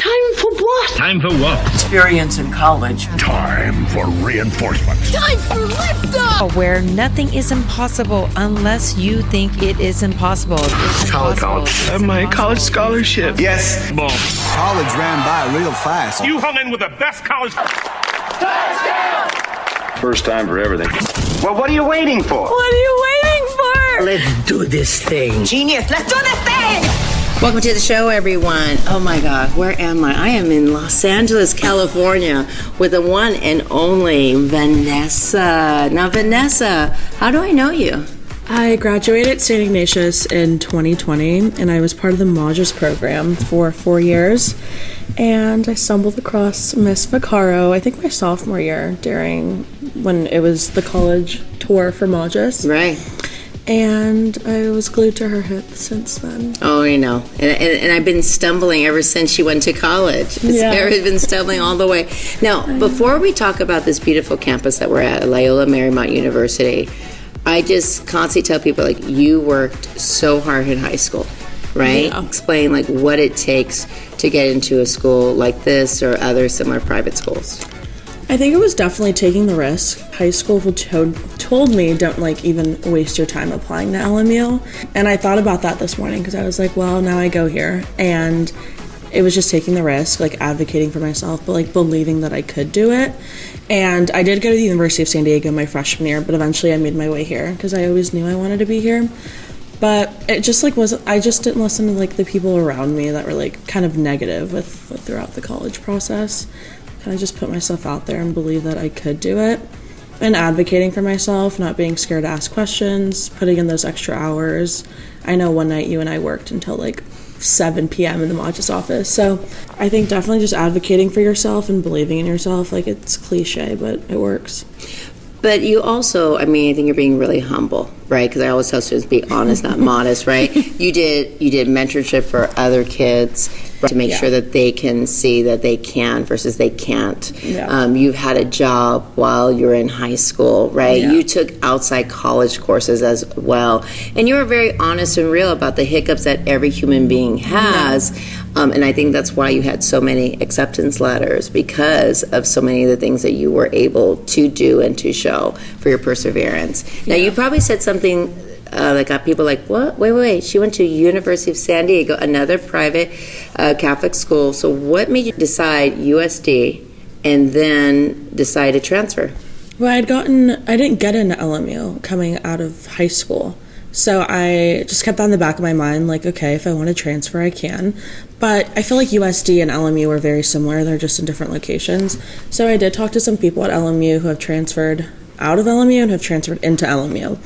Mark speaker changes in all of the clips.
Speaker 1: Time for what?
Speaker 2: Time for what?
Speaker 3: Experience in college.
Speaker 2: Time for reinforcement.
Speaker 1: Time for liftoff!
Speaker 4: Where nothing is impossible unless you think it is impossible.
Speaker 2: College.
Speaker 5: I have my college scholarship.
Speaker 2: Yes. Boom.
Speaker 6: College ran by real fast.
Speaker 2: You hung in with the best college.
Speaker 7: First time for everything.
Speaker 2: Well, what are you waiting for?
Speaker 4: What are you waiting for?
Speaker 1: Let's do this thing.
Speaker 3: Genius, let's do this thing!
Speaker 8: Welcome to the show, everyone. Oh my God, where am I? I am in Los Angeles, California, with the one and only Vanessa. Now, Vanessa, how do I know you?
Speaker 5: I graduated St. Ignatius in 2020, and I was part of the Modus program for 4 years. And I stumbled across Miss Vaccaro, I think my sophomore year, when it was the college tour for Modus.
Speaker 8: Right.
Speaker 5: And I was glued to her hip since then.
Speaker 8: Oh, I know. And I've been stumbling ever since she went to college. I've been stumbling all the way. Now, before we talk about this beautiful campus that we're at Loyola Marymount University, I just constantly tell people, like, you worked so hard in high school, right?
Speaker 5: Yeah.
Speaker 8: Explain, like, what it takes to get into a school like this or other similar private schools.
Speaker 5: I think it was definitely taking the risk. High school told me, don't even waste your time applying to LMU. And I thought about that this morning because I was like, well, now I go here. And it was just taking the risk, advocating for myself, but believing that I could do it. And I did go to the University of San Diego my freshman year, but eventually I made my way here because I always knew I wanted to be here. But it just I just didn't listen to the people around me that were kind of negative with throughout the college process. I just put myself out there and believe that I could do it. And advocating for myself, not being scared to ask questions, putting in those extra hours. I know one night you and I worked until 7 p.m. in the Modus office. So I think definitely just advocating for yourself and believing in yourself. It's cliche, but it works.
Speaker 8: But you also, I think you're being really humble, right? Because I always tell students, be honest, not modest, right? You did mentorship for other kids to make sure that they can see that they can versus they can't.
Speaker 5: Yeah.
Speaker 8: You've had a job while you were in high school, right?
Speaker 5: Yeah.
Speaker 8: You took outside college courses as well. And you were very honest and real about the hiccups that every human being has. And I think that's why you had so many acceptance letters, because of so many of the things that you were able to do and to show for your perseverance. Now, you probably said something that got people like, what? Wait. She went to University of San Diego, another private Catholic school. So what made you decide USD and then decide to transfer?
Speaker 5: Well, I didn't get into LMU coming out of high school. So I just kept that in the back of my mind, okay, if I want to transfer, I can. But I feel like USD and LMU are very similar. They're just in different locations. So I did talk to some people at LMU who have transferred out of LMU and have transferred into LMU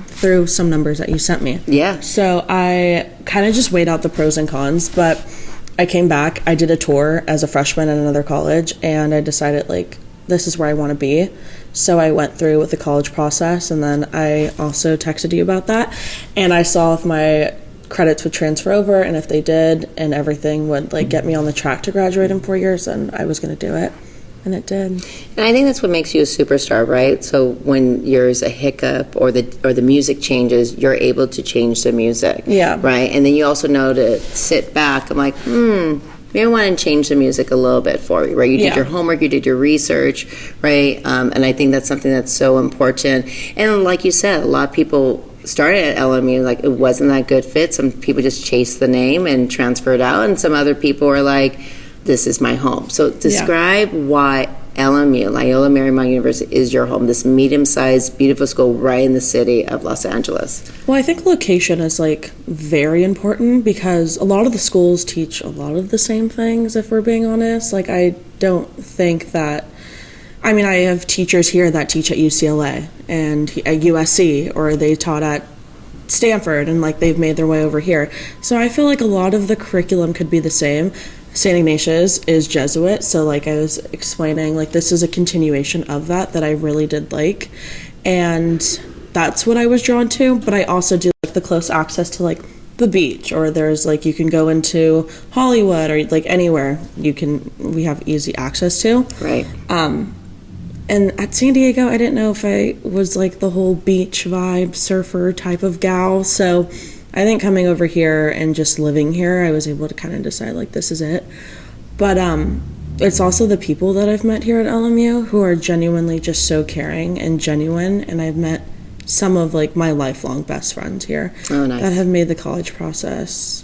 Speaker 5: through some numbers that you sent me.
Speaker 8: Yeah.
Speaker 5: So I kind of just weighed out the pros and cons, but I came back. I did a tour as a freshman at another college, and I decided, this is where I want to be. So I went through with the college process, and then I also texted you about that. And I saw if my credits would transfer over, and if they did, and everything would get me on the track to graduate in 4 years, then I was going to do it. And it did.
Speaker 8: And I think that's what makes you a superstar, right? So when there's a hiccup or the music changes, you're able to change the music.
Speaker 5: Yeah.
Speaker 8: Right? And then you also know to sit back. I'm like, maybe I want to change the music a little bit for you, right? You did your homework, you did your research, right? And I think that's something that's so important. And like you said, a lot of people started at LMU, it wasn't that good fit. Some people just chased the name and transferred out, and some other people were like, this is my home. So describe why LMU, Loyola Marymount University, is your home, this medium-sized, beautiful school right in the city of Los Angeles.
Speaker 5: Well, I think location is very important because a lot of the schools teach a lot of the same things, if we're being honest. I don't think that, I have teachers here that teach at UCLA and at USC, or they taught at Stanford, and they've made their way over here. So I feel a lot of the curriculum could be the same. St. Ignatius is Jesuit, so I was explaining, this is a continuation of that I really did like, and that's what I was drawn to. But I also do the close access to the beach, or there's you can go into Hollywood, or anywhere we have easy access to.
Speaker 8: Right.
Speaker 5: And at San Diego, I didn't know if I was the whole beach vibe, surfer type of gal, so I think coming over here and just living here, I was able to kind of decide this is it. But it's also the people that I've met here at LMU who are genuinely just so caring and genuine, and I've met some of like my lifelong best friends here that have made the college process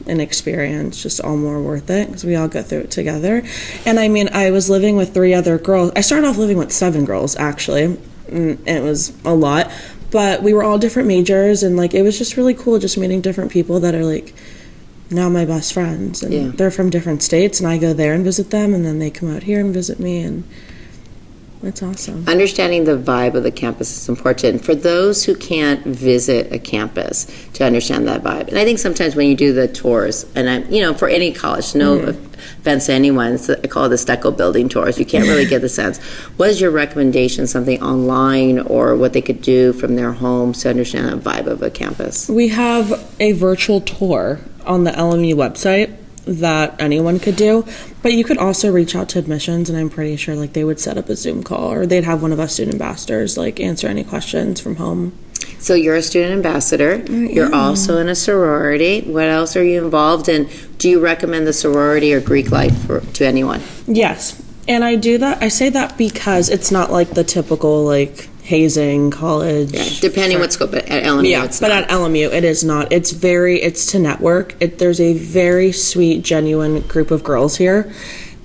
Speaker 5: and experience just all more worth it because we all go through it together. And I mean, I was living with 3 other girls. I started off living with 7 girls actually, and it was a lot, but we were all different majors, and like it was just really cool just meeting different people that are like now my best friends, and they're from different states, and I go there and visit them, and then they come out here and visit me, and it's awesome.
Speaker 8: Understanding the vibe of the campus is important for those who can't visit a campus to understand that vibe. And I think sometimes when you do the tours, and for any college, no offense to anyone, I call it the stucco building tours. You can't really get the sense. What is your recommendation? Something online or what they could do from their homes to understand the vibe of a campus? We
Speaker 5: have a virtual tour on the LMU website that anyone could do, but you could also reach out to admissions, and I'm pretty sure like they would set up a Zoom call, or they'd have one of us student ambassadors like answer any questions from home.
Speaker 8: So you're a student ambassador. You're also in a sorority. What else are you involved in? Do you recommend the sorority or Greek life to anyone?
Speaker 5: Yes, and I do that. I say that because it's not like the typical like hazing college.
Speaker 8: Yeah, depending what scope, but at LMU it's not.
Speaker 5: But at LMU it is not. It's to network. There's a very sweet, genuine group of girls here,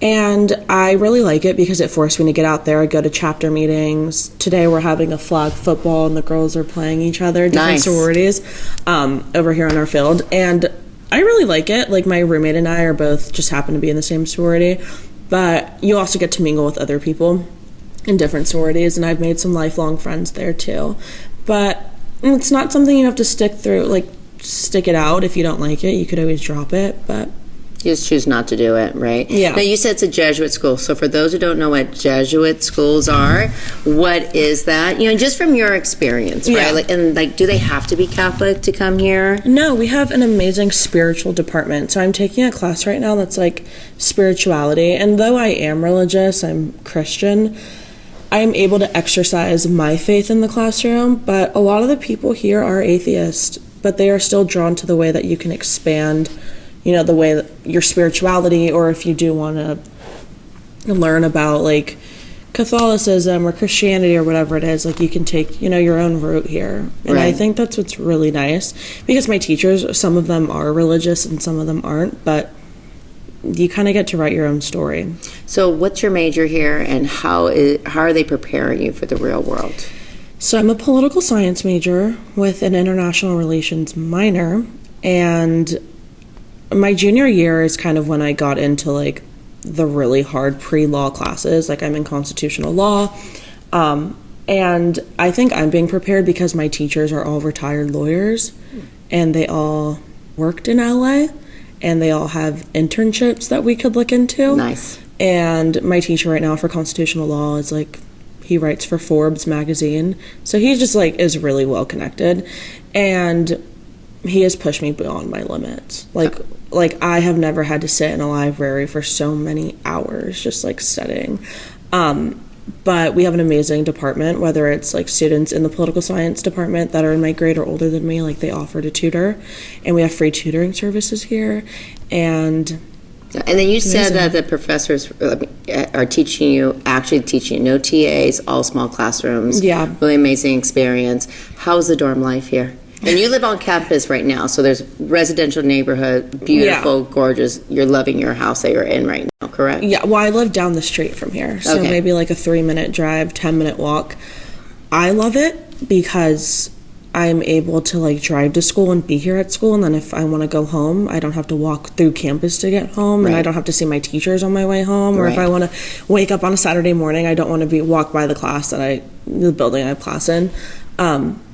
Speaker 5: and I really like it because it forced me to get out there. I go to chapter meetings. Today we're having a flag football, and the girls are playing each other, different sororities, over here on our field, and I really like it. Like my roommate and I are both just happen to be in the same sorority, but you also get to mingle with other people in different sororities, and I've made some lifelong friends there too. But it's not something you have to stick it out. If you don't like it, you could always drop it, but
Speaker 8: you just choose not to do it, right?
Speaker 5: Yeah.
Speaker 8: Now you said it's a Jesuit school, so for those who don't know what Jesuit schools are, what is that? Just from your experience, right?
Speaker 5: Yeah.
Speaker 8: Do they have to be Catholic to come here?
Speaker 5: No, we have an amazing spiritual department. So I'm taking a class right now that's like spirituality, and though I am religious, I'm Christian, I'm able to exercise my faith in the classroom, but a lot of the people here are atheists, but they are still drawn to the way that you can expand, the way that your spirituality, or if you do want to learn about like Catholicism or Christianity or whatever it is, like you can take, your own route here. And I think that's what's really nice, because my teachers, some of them are religious and some of them aren't, but you kind of get to write your own story.
Speaker 8: So what's your major here, and how are they preparing you for the real world?
Speaker 5: So I'm a political science major with an international relations minor, and my junior year is kind of when I got into like the really hard pre-law classes. Like I'm in constitutional law, and I think I'm being prepared because my teachers are all retired lawyers, and they all worked in LA, and they all have internships that we could look into.
Speaker 8: Nice.
Speaker 5: And my teacher right now for constitutional law is like, he writes for Forbes magazine. So he just like is really well connected. And he has pushed me beyond my limits. Like I have never had to sit in a library for so many hours just like studying. But we have an amazing department, whether it's like students in the political science department that are in my grade or older than me, like they offer to tutor, and we have free tutoring services here. And
Speaker 8: then you said that the professors are teaching you no TAs, all small classrooms.
Speaker 5: Yeah.
Speaker 8: Really amazing experience. How's the dorm life here? And you live on campus right now, so there's residential neighborhood, beautiful, gorgeous. You're loving your house that you're in right now, correct?
Speaker 5: Yeah, well, I live down the street from here, so maybe like a 3-minute drive, 10-minute walk. I love it because I'm able to like drive to school and be here at school, and then if I want to go home, I don't have to walk through campus to get home, and I don't have to see my teachers on my way home, or if I want to wake up on a Saturday morning, I don't want to walk by the building I have class in.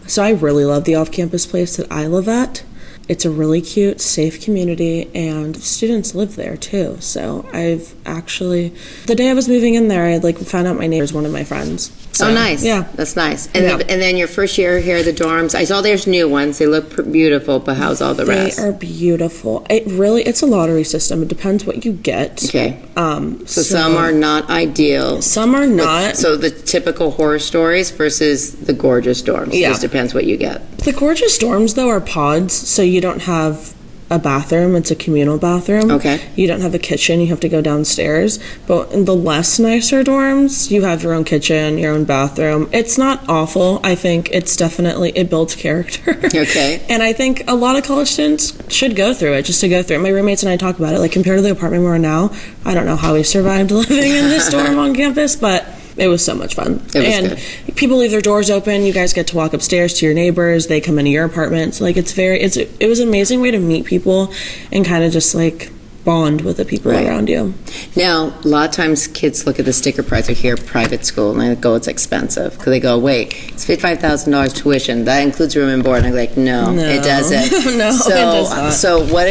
Speaker 5: So I really love the off-campus place that I live at. It's a really cute, safe community, and students live there too. So I've actually, the day I was moving in there, I found out my neighbor's one of my friends. So,
Speaker 8: oh, nice.
Speaker 5: Yeah.
Speaker 8: That's nice. And then your first year here, the dorms, I saw there's new ones. They look beautiful, but how's all the rest?
Speaker 5: They are beautiful. It's a lottery system. It depends what you get.
Speaker 8: Okay. So some are not ideal.
Speaker 5: Some are not.
Speaker 8: So the typical horror stories versus the gorgeous dorms. Yeah. It just depends what you get.
Speaker 5: The gorgeous dorms, though, are pods, so you don't have a bathroom. It's a communal bathroom.
Speaker 8: Okay.
Speaker 5: You don't have a kitchen. You have to go downstairs. But in the less nicer dorms, you have your own kitchen, your own bathroom. It's not awful. I think it's definitely, it builds character.
Speaker 8: Okay.
Speaker 5: And I think a lot of college students should go through it, just to go through it. My roommates and I talk about it. Like, compared to the apartment we're in now, I don't know how we survived living in this dorm on campus, but it was so much fun.
Speaker 8: Good.
Speaker 5: People leave their doors open. You guys get to walk upstairs to your neighbors. They come into your apartments. Like, it was an amazing way to meet people and kind of just like bond with the people around you.
Speaker 8: Now, a lot of times kids look at the sticker price. They hear private school and they go, it's expensive. Because they go, wait, it's $55,000 tuition. That includes room and board. And I'm like, no, it doesn't.
Speaker 5: No, it does not.
Speaker 8: So what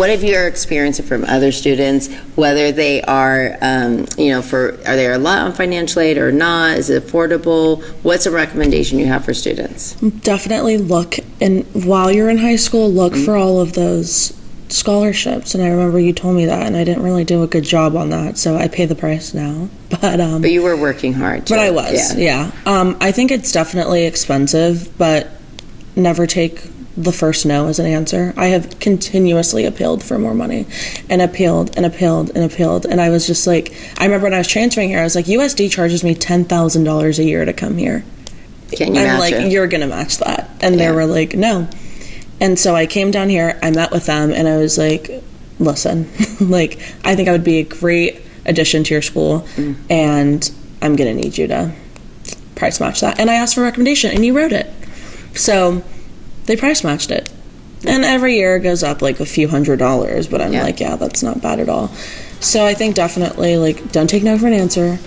Speaker 8: have you experienced from other students, whether they are, are they a lot on financial aid or not? Is it affordable? What's a recommendation you have for students?
Speaker 5: Definitely look, and while you're in high school, look for all of those scholarships. And I remember you told me that, and I didn't really do a good job on that, so I pay the price now. But
Speaker 8: you were working hard too.
Speaker 5: But I was, yeah. I think it's definitely expensive, but never take the first no as an answer. I have continuously appealed for more money, and appealed and appealed and appealed, and I was just like, I remember when I was transferring here, I was like, USD charges me $10,000 a year to come here.
Speaker 8: Can you match it?
Speaker 5: You're gonna match that. And they were like, no. And so I came down here, I met with them, and I was like, listen, like, I think I would be a great addition to your school, and I'm going to need you to price match that. And I asked for a recommendation, and you wrote it. So they price matched it. And every year it goes up like a few $100s, but I'm like, yeah, that's not bad at all. So I think definitely, like, don't take no for an answer.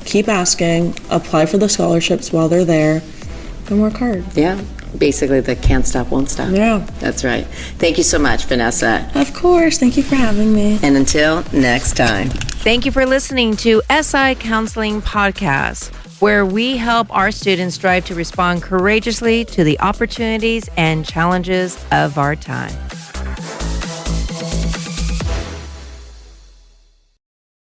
Speaker 5: Keep asking. Apply for the scholarships while they're there, and work hard.
Speaker 8: Yeah. Basically, the can't stop, won't stop.
Speaker 5: Yeah.
Speaker 8: That's right. Thank you so much, Vanessa.
Speaker 5: Of course. Thank you for having me.
Speaker 8: And until next time.
Speaker 4: Thank you for listening to SI Counseling Podcast, where we help our students strive to respond courageously to the opportunities and challenges of our time.